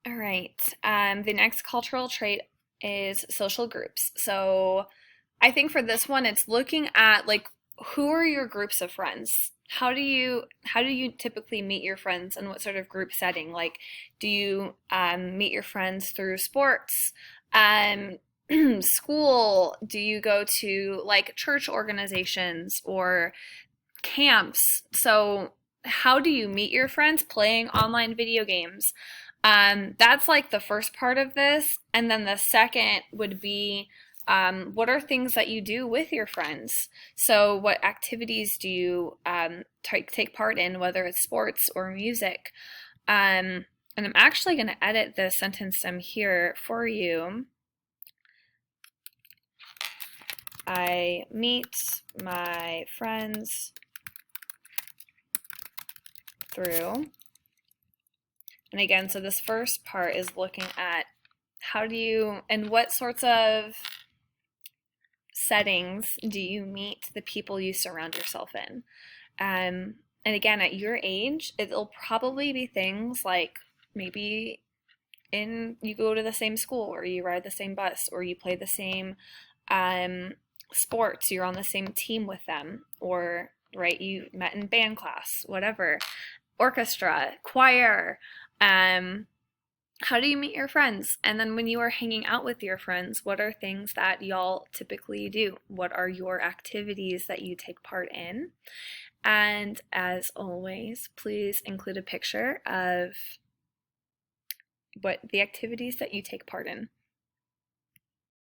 All right. The next cultural trait is social groups. So I think for this one, it's looking at like who are your groups of friends? How do you typically meet your friends and what sort of group setting? Like, do you meet your friends through sports, um, school? Do you go to like church organizations or camps? So how do you meet your friends? Playing online video games. That's like the first part of this. And then the second would be what are things that you do with your friends? So, what activities do you take part in, whether it's sports or music? And I'm actually going to edit the sentence here for you. I meet my friends through. And again, so this first part is looking at how do you and what sorts of settings do you meet the people you surround yourself in? And again, at your age, it'll probably be things like maybe you go to the same school or you ride the same bus or you play the same um, sports, you're on the same team with them, or right, you met in band class, whatever, orchestra, choir. Um, how do you meet your friends? And then when you are hanging out with your friends, what are things that y'all typically do? What are your activities that you take part in? And as always, please include a picture of what the activities that you take part in.